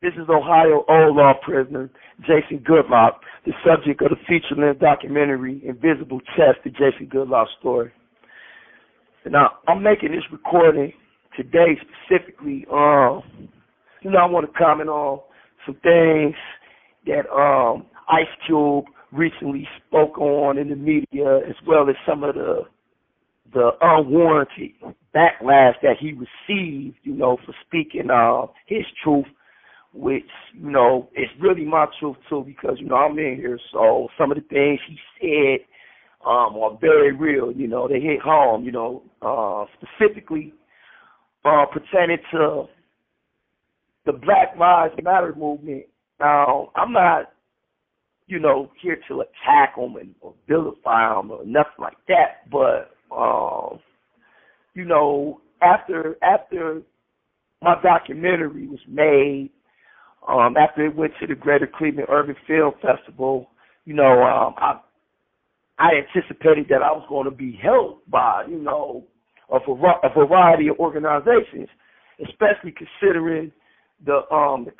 This is Ohio old law prisoner Jason Goudlock, the subject of the feature-length documentary Invisible Chest, the Jason Goudlock story. And now, I'm making this recording today specifically. I want to comment on some things that Ice Cube recently spoke on in the media, as well as some of the unwarranted backlash that he received, for speaking his truth, which, is really my truth too, because, I'm in here, so some of the things he said are very real, they hit home, specifically pertaining to the Black Lives Matter movement. Now, I'm not, here to attack them or vilify them or nothing like that, but, after my documentary was made, after it went to the Greater Cleveland Urban Film Festival, I anticipated that I was going to be helped by, a variety of organizations, especially considering the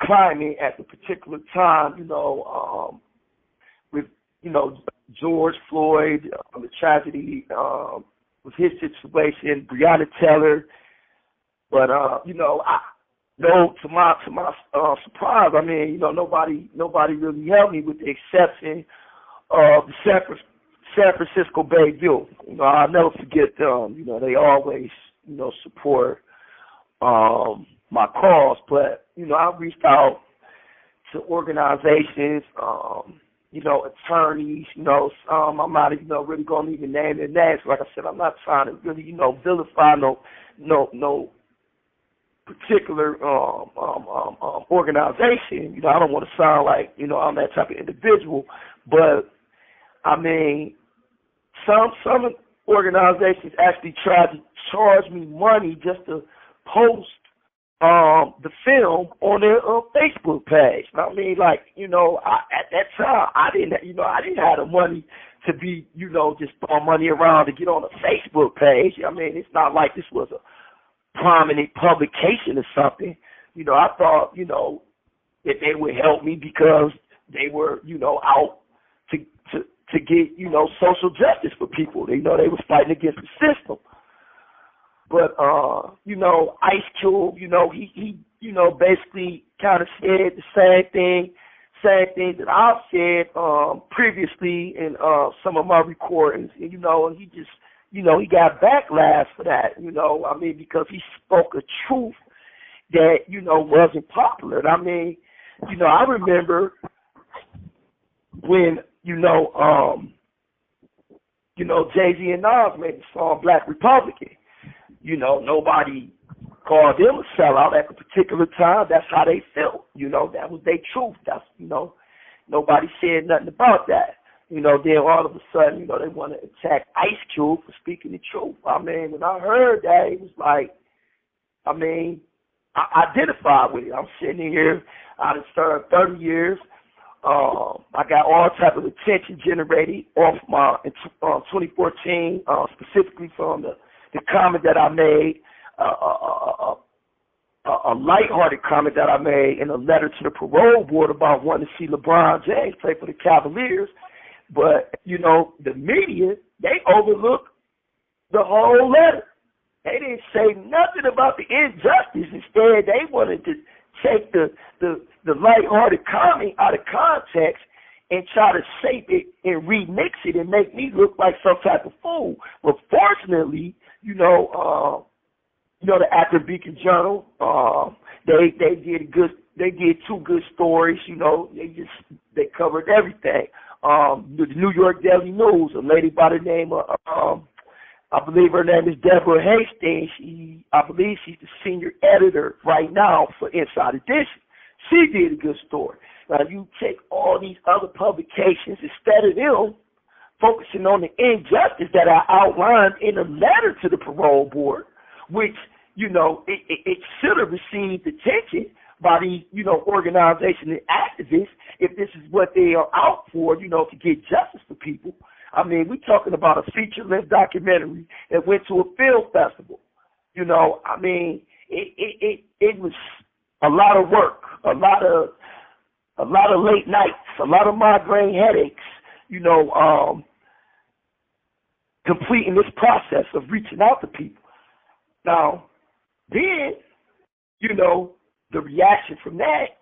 climate at the particular time, with, George Floyd, the tragedy with his situation, Breonna Taylor. But, to my surprise, nobody really helped me with the exception of the San Francisco Bay View. I'll never forget them. They always, support my cause. But, I reached out to organizations, attorneys, I'm not, really going to even name their names. Like I said, I'm not trying to really, vilify no particular organization. I don't want to sound like, I'm that type of individual. But, some organizations actually tried to charge me money just to post the film on their Facebook page. At that time, I didn't have the money to be, just throwing money around to get on a Facebook page. It's not like this was a prominent publication or something. I thought, that they would help me because they were, out to get, social justice for people. They was fighting against the system. But, Ice Cube, he basically kind of said the same thing that I've said previously in some of my recordings. And, and he just, he got backlash for that, because he spoke a truth that, wasn't popular. I remember when, Jay-Z and Nas made the song Black Republican. Nobody called them a sellout at the particular time. That's how they felt. That was their truth. That's, nobody said nothing about that. Then all of a sudden, they want to attack Ice Cube for speaking the truth. When I heard that, it was like, I identified with it. I'm sitting here, I done served 30 years. I got all type of attention generated off my, in 2014, specifically from the comment that I made, a lighthearted comment that I made in a letter to the parole board about wanting to see LeBron James play for the Cavaliers. But, the media, they overlooked the whole letter. They didn't say nothing about the injustice. Instead, they wanted to take the lighthearted comment out of context and try to shape it and remix it and make me look like some type of fool. But fortunately, the Akron Beacon Journal, they did two good stories. They covered everything. The New York Daily News, a lady by the name of I believe her name is Deborah Hastings. I believe she's the senior editor right now for Inside Edition. She did a good story. Now, you take all these other publications, instead of them focusing on the injustice that I outlined in a letter to the parole board, which, it should have received attention by these, organizations and activists if this is what they are out for, to get justice for people. We're talking about a feature-length documentary that went to a film festival. It was a lot of work. a lot of late nights, a lot of migraine headaches, completing this process of reaching out to people. Now, then, the reaction from that,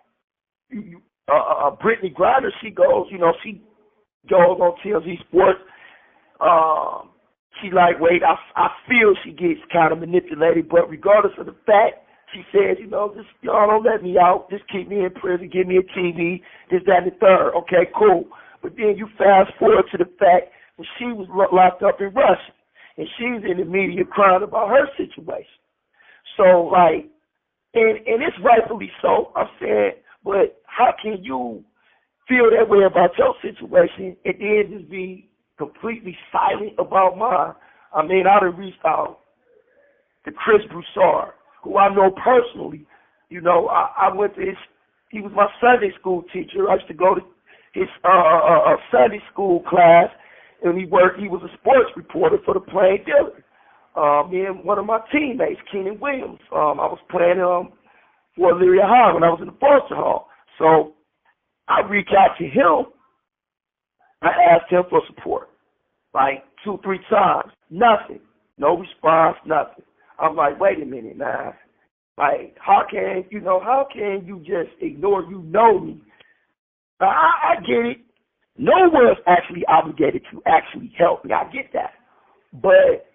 Brittany Griner, she goes on TMZ Sports. She like, wait, I feel she gets kind of manipulated, but regardless of the fact, she says, just y'all don't let me out, just keep me in prison, give me a TV, this, that, and the third. Okay, cool. But then you fast forward to the fact that she was locked up in Russia, and she's in the media crying about her situation. So, like, and it's rightfully so, I'm saying, but how can you feel that way about your situation and then just be completely silent about mine? I mean, I'd have reached out to Chris Broussard, who I know personally. I went to he was my Sunday school teacher. I used to go to his Sunday school class, and he was a sports reporter for the Plain Dealer. Me and one of my teammates, Keenan Williams, I was playing for Elyria High when I was in the Boston Hall. So I reached out to him. I asked him for support, like 2-3 times. Nothing. No response, nothing. I'm like, wait a minute, man. Like, how can you just ignore, me? I get it. No one's actually obligated to actually help me. I get that. But,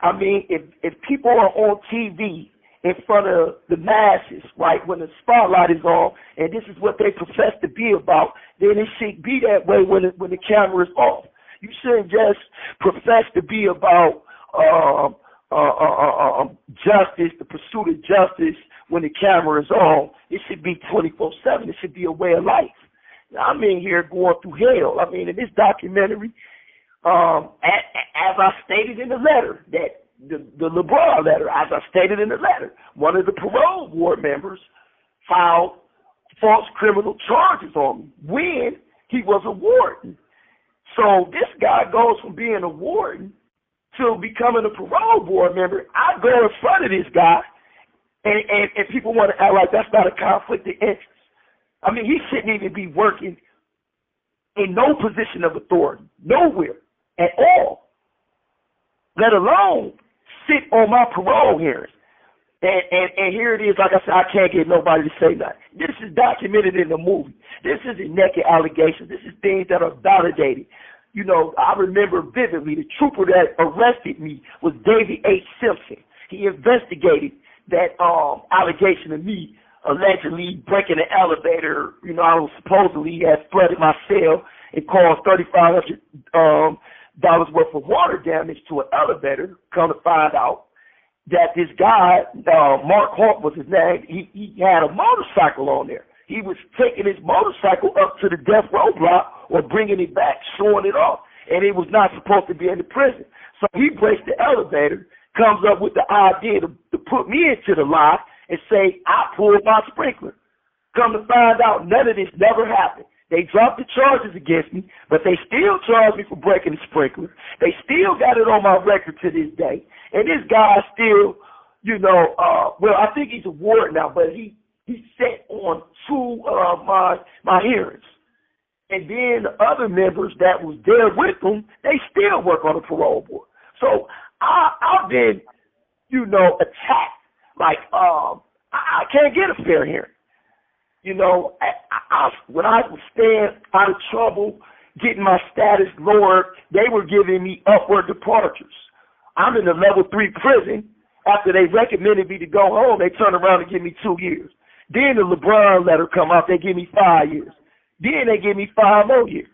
I mean, if people are on TV in front of the masses, right, when the spotlight is on, and this is what they profess to be about, then it should be that way when the camera is off. You shouldn't just profess to be about justice, the pursuit of justice when the camera is on. It should be 24/7. It should be a way of life. I'm in here going through hell. I mean, in this documentary, as I stated in the letter, that the LeBron letter, as I stated in the letter, one of the parole board members filed false criminal charges on me when he was a warden. So this guy goes from being a warden to becoming a parole board member. I go in front of this guy, and people want to act like that's not a conflict of interest. I mean, he shouldn't even be working in no position of authority, nowhere at all, let alone sit on my parole hearings. And here it is, like I said, I can't get nobody to say nothing. This is documented in the movie. This isn't naked allegations. This is things that are validated. I remember vividly the trooper that arrested me was David H. Simpson. He investigated that allegation of me allegedly breaking the elevator. I was supposedly had flooded my cell and caused $3,500 worth of water damage to an elevator. Come to find out that this guy, Mark Hart was his name, he had a motorcycle on there. He was taking his motorcycle up to the death row block or bringing it back, showing it off, and it was not supposed to be in the prison. So he breaks the elevator, comes up with the idea to put me into the lie and say, I pulled my sprinkler. Come to find out, none of this never happened. They dropped the charges against me, but they still charged me for breaking the sprinkler. They still got it on my record to this day. And this guy still, well, I think he's a ward now, but he sat on 2 of my hearings. And then the other members that was there with them, they still work on the parole board. So I've been, attacked. Like, I can't get a fair hearing. When I was staying out of trouble, getting my status lowered, they were giving me upward departures. I'm in a level 3 prison. After they recommended me to go home, they turned around and give me 2 years. Then the LeBron letter come out, they give me 5 years. Then they give me 5 more years.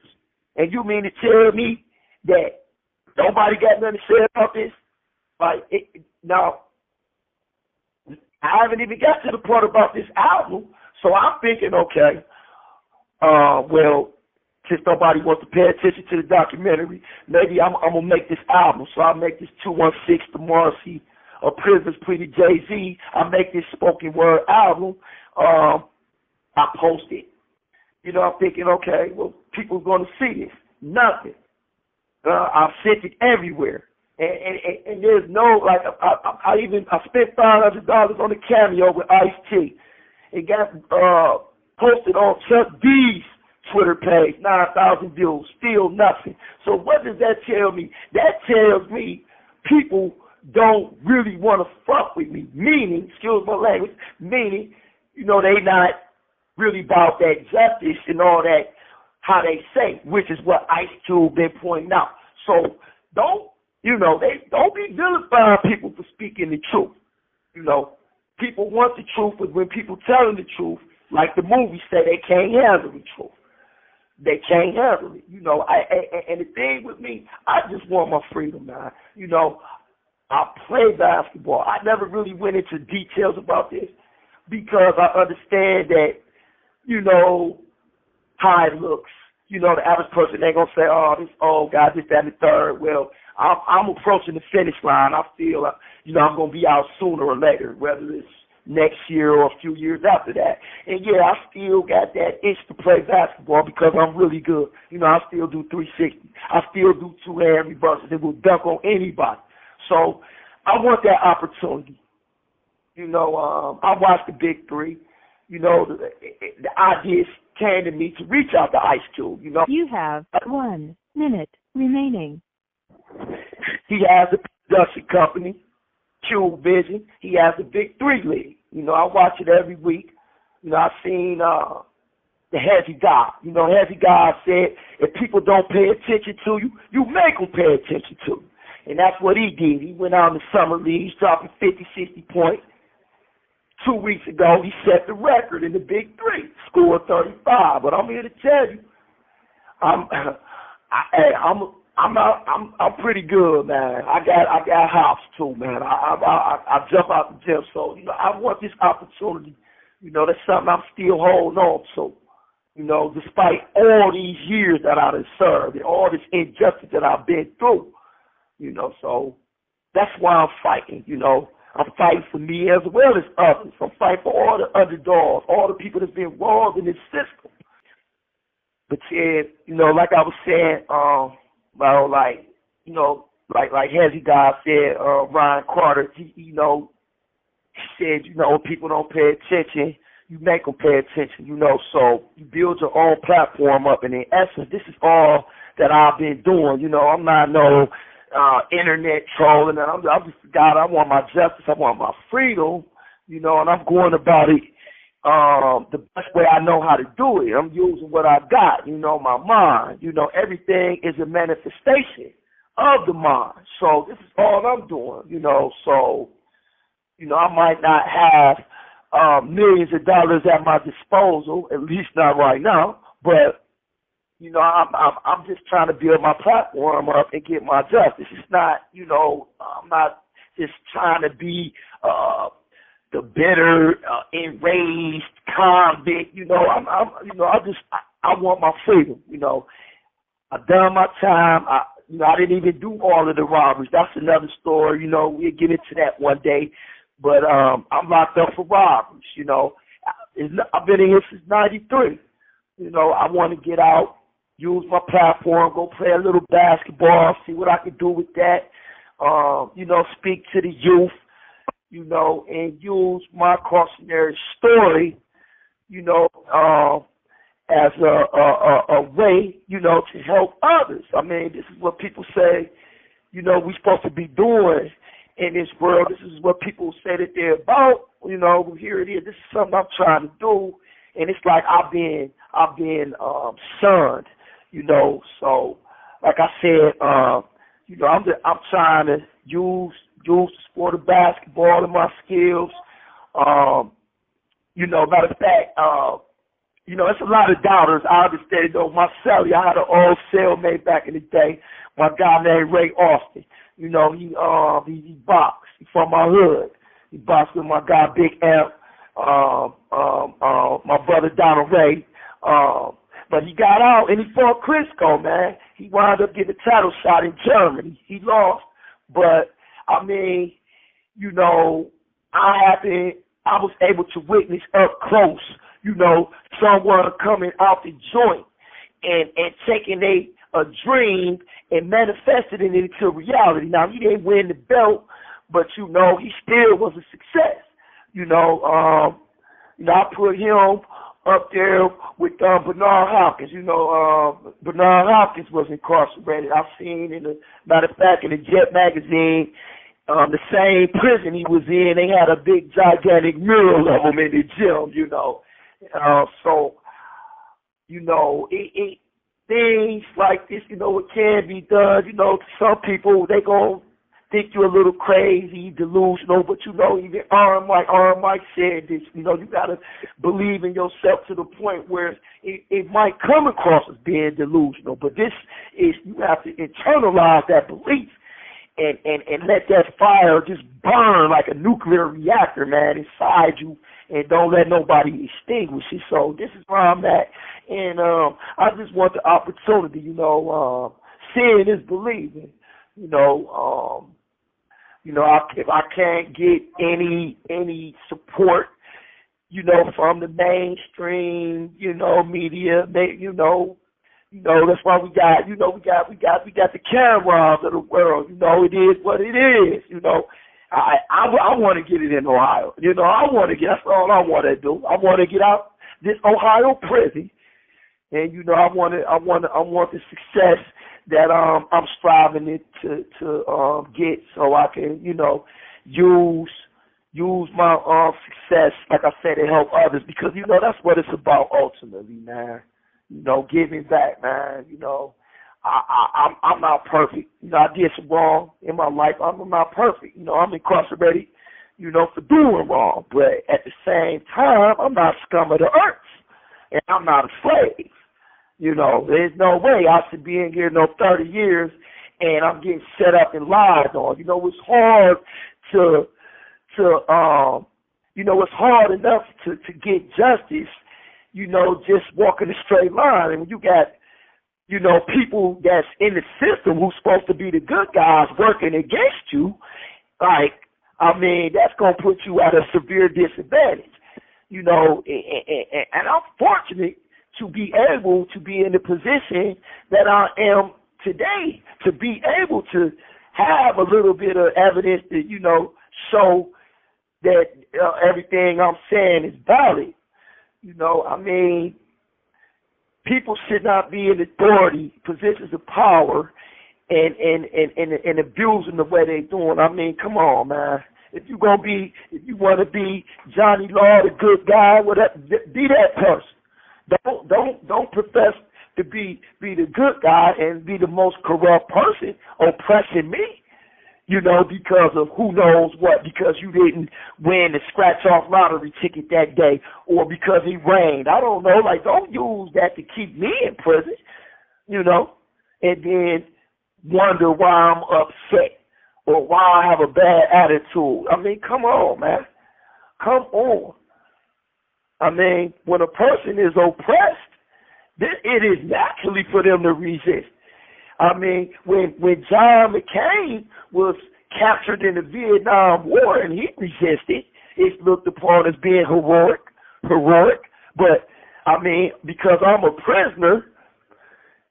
And you mean to tell me that nobody got nothing to say about this? Now, I haven't even got to the part about this album, so I'm thinking, okay, well, since nobody wants to pay attention to the documentary, maybe I'm going to make this album. So I'll make this 216 to Marcy, a Prisoners Plea to Jay-Z. I make this spoken word album. I post it. I'm thinking, okay, well, people are going to see this. Nothing. I've sent it everywhere. And there's no, I spent $500 on a cameo with Ice-T. It got posted on Chuck D's Twitter page, 9,000 views, still nothing. So what does that tell me? That tells me people don't really want to fuck with me, meaning, excuse my language, meaning, you know, they not really about that justice and all that, how they say, which is what Ice Cube been pointing out. So don't be vilifying people for speaking the truth. You know, people want the truth, but when people telling the truth, like the movie say, they can't handle the truth. They can't handle it. You know, and the thing with me, I just want my freedom, man. You know, I play basketball. I never really went into details about this because I understand that, you know, how it looks. You know, the average person ain't going to say, oh, this old guy, this, that, and the third. Well, I'm approaching the finish line. I feel, you know, I'm going to be out sooner or later, whether it's next year or a few years after that. And, yeah, I still got that itch to play basketball because I'm really good. You know, I still do 360. I still do two-hand reverses and will dunk on anybody. So I want that opportunity. You know, I watched the Big Three. You know, the idea came to me to reach out to Ice Cube. You know, you have 1 minute remaining. He has a production company, Cube Vision. He has the Big Three League. You know, I watch it every week. You know, I've seen the Heavy Guy. You know, Heavy Guy said, if people don't pay attention to you, you make them pay attention to you. And that's what he did. He went out in the summer leagues, dropping 50, 60 points. 2 weeks ago, he set the record in the Big Three, scored 35. But I'm here to tell you, I'm pretty good, man. I got hops too, man. I jump out the gym, so you know I want this opportunity. You know, that's something I'm still holding on to. You know, despite all these years that I've served and all this injustice that I've been through. You know, so that's why I'm fighting. You know, I'm fighting for me as well as others. I'm fighting for all the underdogs, all the people that's been wronged in this system. But yeah, you know, like I was saying, well, like, you know, like Hezzy God said, Ryan Carter, you know, he said, you know, people don't pay attention, you make them pay attention, you know, so you build your own platform up, and in essence, this is all that I've been doing. You know, I'm not no internet trolling, and I'm just God, I want my justice, I want my freedom, you know, and I'm going about it the best way I know how to do it. I'm using what I got, you know, my mind. You know, everything is a manifestation of the mind. So this is all I'm doing, you know. So, you know, I might not have millions of dollars at my disposal, at least not right now, but, you know, I'm just trying to build my platform up and get my justice. It's not, you know, I'm not just trying to be the bitter, enraged convict, you know. I want my freedom, you know. I've done my time. I didn't even do all of the robberies. That's another story, you know. We'll get into that one day. But I'm locked up for robberies, you know. I've been in here since '93. You know, I want to get out, use my platform, go play a little basketball, see what I can do with that. You know, speak to the youth. You know, and use my cautionary story, you know, as a way, you know, to help others. I mean, this is what people say, you know, we're supposed to be doing in this world. This is what people say that they're about. You know, well, here it is. This is something I'm trying to do, and it's like I've been shunned, you know. So, like I said, you know, I'm trying to use the sport of basketball and my skills. You know, matter of fact, you know, it's a lot of doubters. I understand, though, my cellie, I had an old cellmate back in the day, my guy named Ray Austin. You know, he boxed. He's from my hood. He boxed with my guy Big M, my brother Donald Ray. But he got out and he fought Klitschko, man. He wound up getting a title shot in Germany. He lost, but I mean, you know, I was able to witness up close, you know, someone coming out the joint and taking a dream and manifesting it into reality. Now, he didn't win the belt, but, you know, he still was a success. You know, I put him up there with Bernard Hopkins. Bernard Hopkins was incarcerated. I've seen, matter of fact, in the Jet magazine, the same prison he was in, they had a big, gigantic mural of him in the gym, So, things like this, it can be done. Some people, they going to think you're a little crazy, delusional, but even Mike said this, you got to believe in yourself to the point where it might come across as being delusional, but this is, you have to internalize that belief and let that fire just burn like a nuclear reactor, man, inside you, and don't let nobody extinguish it. So this is where I'm at, and I just want the opportunity, seeing is believing, if I can't get any support, from the mainstream, media, that's why we got the cameras of the world. It is what it is. I want to get it in Ohio. That's all I want to do. I want to get out this Ohio prison, and I want the success that I'm striving to get, so I can use my success, like I said, to help others, because that's what it's about ultimately, man. Giving back, man. I'm not perfect. I did some wrong in my life. I'm not perfect. I'm incarcerated, for doing wrong. But at the same time, I'm not scum of the earth, and I'm not a slave. There's no way I should be in here 30 years and I'm getting set up and lied on. It's hard it's hard enough to get justice, just walking a straight line. And when you got, people that's in the system who's supposed to be the good guys working against you, that's going to put you at a severe disadvantage, and I'm fortunate to be able to be in the position that I am today, to be able to have a little bit of evidence to, show that everything I'm saying is valid. People should not be in authority, positions of power, and abusing the way they're doing. Come on, man. If you want to be Johnny Law, the good guy, whatever, be that person. Don't profess to be the good guy and be the most corrupt person oppressing me, because of who knows what, because you didn't win the scratch-off lottery ticket that day, or because it rained. I don't know. Don't use that to keep me in prison, and then wonder why I'm upset or why I have a bad attitude. Come on, man. Come on. When a person is oppressed, it is naturally for them to resist. When John McCain was captured in the Vietnam War and he resisted, it's looked upon as being heroic. But, because I'm a prisoner,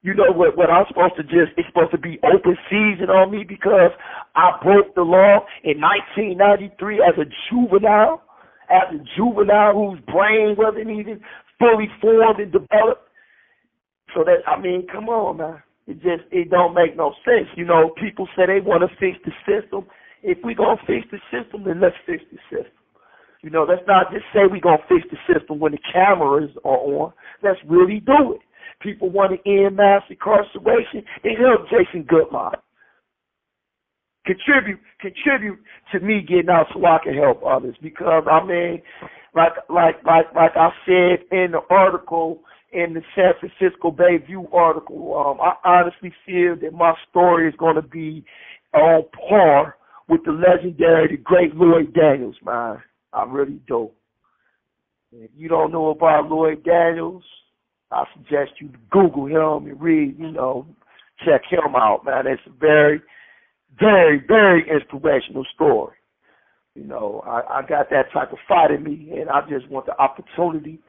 what I'm supposed to it's supposed to be open season on me because I broke the law in 1993 as a juvenile whose brain wasn't even fully formed and developed. So that, come on, man. It don't make no sense. People say they want to fix the system. If we going to fix the system, then let's fix the system. Let's not just say we going to fix the system when the cameras are on. Let's really do it. People want to end mass incarceration. They help Jason Goudlock. Contribute to me getting out so I can help others, because like I said in the article, in the San Francisco Bay View article, I honestly feel that my story is going to be on par with the legendary, the great Lloyd Daniels, man. I really do. If you don't know about Lloyd Daniels, I suggest you Google him and read, check him out, man. It's a very, very, very inspirational story. I got that type of fight in me, and I just want the opportunity,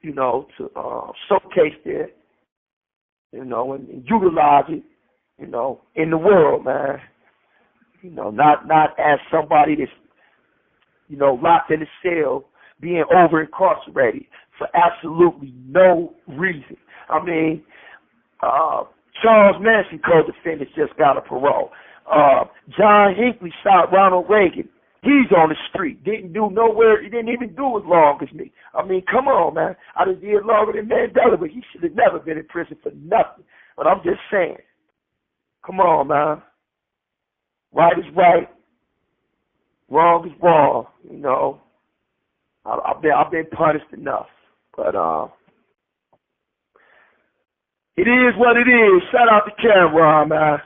to showcase that, and utilize it, in the world, man. Not as somebody that's, locked in a cell being over incarcerated for absolutely no reason. I mean, Charles Manson co-defendants just got a parole. John Hinckley shot Ronald Reagan. He's on the street. Didn't do nowhere. He didn't even do as long as me. I mean, come on, man. I done did longer than Mandela, but he should have never been in prison for nothing. But I'm just saying. Come on, man. Right is right. Wrong is wrong. You know. I've been punished enough. But it is what it is. Shout out to Cameron, man.